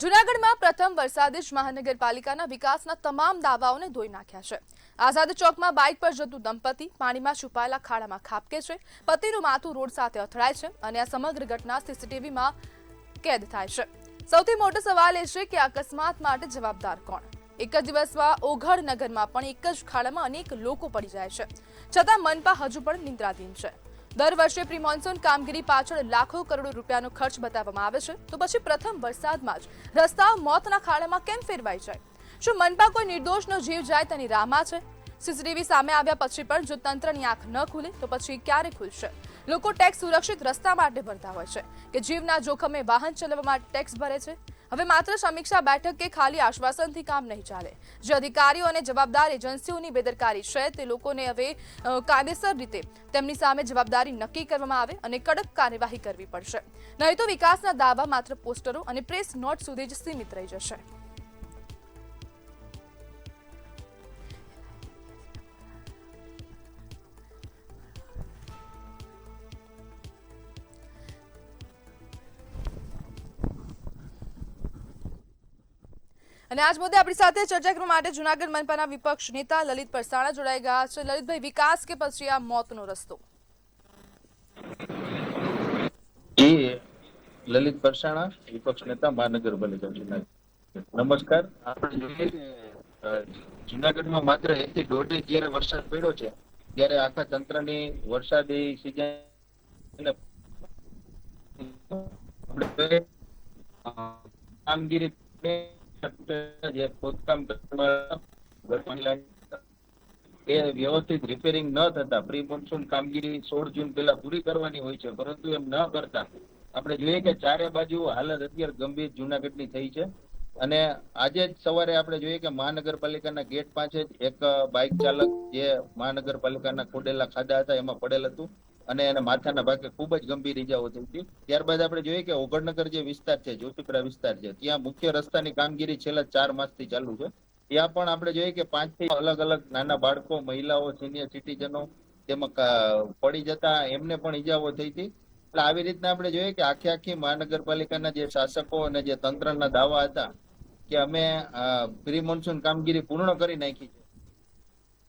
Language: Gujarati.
જૂનાગઢમાં પ્રથમ વરસાદે જ મહાનગરપાલિકાના વિકાસના તમામ દાવાઓને ધોઈ નાખ્યા છે। આઝાદ ચોકમાં બાઇક પર જતું દંપતી પાણીમાં છુપાયેલા ખાડામાં ખાબકે છે। પતિનું માથું રોડ સાથે અથડાય છે અને આ સમગ્ર ઘટના સીસીટીવીમાં કેદ થાય છે। સૌથી મોટો સવાલ એ છે કે અકસ્માત માટે જવાબદાર કોણ? એક જ દિવસમાં ઓઘડ નગરમાં પણ એક જ ખાડામાં અનેક લોકો પડી જાય છે, છતાં મનપા હજુ પણ નિંદ્રાધીન છે। દર વર્ષે પ્રી મોન્સૂન કામગીરી પાછળ લાખો કરોડો રૂપિયાનો ખર્ચ બતાવવામાં આવે છે, તો પછી પ્રથમ વરસાદમાં જ રસ્તાઓ મોતના ખાડામાં કેમ ફેરવાઈ જાય? શું મનપા કોઈ નિર્દોષનો જીવ જાય તેની રાહમાં છે? સીસીટીવી સામે આવ્યા પછી પણ જો તંત્રની આંખ ન ખુલે તો પછી ક્યારે ખુલશે? લોકો ટેક્સ સુરક્ષિત રસ્તા માટે ભરતા હોય છે કે જીવના જોખમે વાહન ચલાવવા માટે ટેક્સ ભરે છે? હવે માત્ર સમીક્ષા બેઠક કે ખાલી આશ્વાસનથી કામ નહીં ચાલે। જે અધિકારીઓ અને જવાબદાર એજન્સીઓની બેદરકારી છે તે લોકોને હવે કાયદેસર રીતે તેમની સામે જવાબદારી નક્કી કરવામાં આવે અને કડક કાર્યવાહી કરવી પડશે, નહીં તો વિકાસના દાવા માત્ર પોસ્ટરો અને પ્રેસ નોટ સુધી જ સીમિત રહી જશે। અને આજ મુદ્દે આપણી સાથે ચર્ચા કરવા માટે જૂનાગઢ મનપાના વિપક્ષ નેતા લલિત પરસાણા જોડાઈ ગયા છે। લલિતભાઈ, વિકાસ કે પછી આ મોતનો રસ્તો? લલિત પરસાણા, વિપક્ષ નેતા, મહાનગરપાલિકા જૂનાગઢ। નમસ્કાર। આપણે જોઈએ કે જૂનાગઢમાં માત્ર 1 થી 1.5 ઇંચ જ્યારે વરસાદ પડ્યો છે ત્યારે આખા તંત્રની વરસાદી સિઝન કામગીરી જે ખોદકામ એ વ્યવસ્થિત રિપેરિંગ ન થતા પ્રી મોન્સૂન કામગીરી 16 જૂન પહેલા પૂરી કરવાની હોય છે, પરંતુ એમ ન કરતા આપણે જોઈએ કે ચારે બાજુ હાલત અત્યારે ગંભીર જૂનાગઢની થઈ છે। અને આજે જ સવારે આપણે જોઈએ કે મહાનગરપાલિકાના ગેટ પાસે જ એક બાઇક ચાલક જે મહાનગરપાલિકાના ખોદેલા ખાડા હતા એમાં પડેલ હતું અને એને માથાના ભાગે ખૂબ જ ગંભીર ઈજાઓ થઈ હતી। ત્યારબાદ આપણે જોઈએ કે ઓગણનગર જે વિસ્તાર છે, જોશીપુરા વિસ્તાર છે, ત્યાં મુખ્ય રસ્તાની કામગીરી છેલ્લા 4 માસથી ચાલુ છે। ત્યાં પણ આપણે જોઈએ કે 5 થી અલગ અલગ નાના બાળકો, મહિલાઓ, સિનિયર સિટીઝનો તેમાં પડી જતા એમને પણ ઈજાઓ થઈ હતી। એટલે આવી રીતના આપણે જોઈએ કે આખી મહાનગરપાલિકાના જે શાસકો અને જે તંત્રના દાવા હતા કે અમે પ્રી મોન્સૂન કામગીરી પૂર્ણ કરી નાખી છે,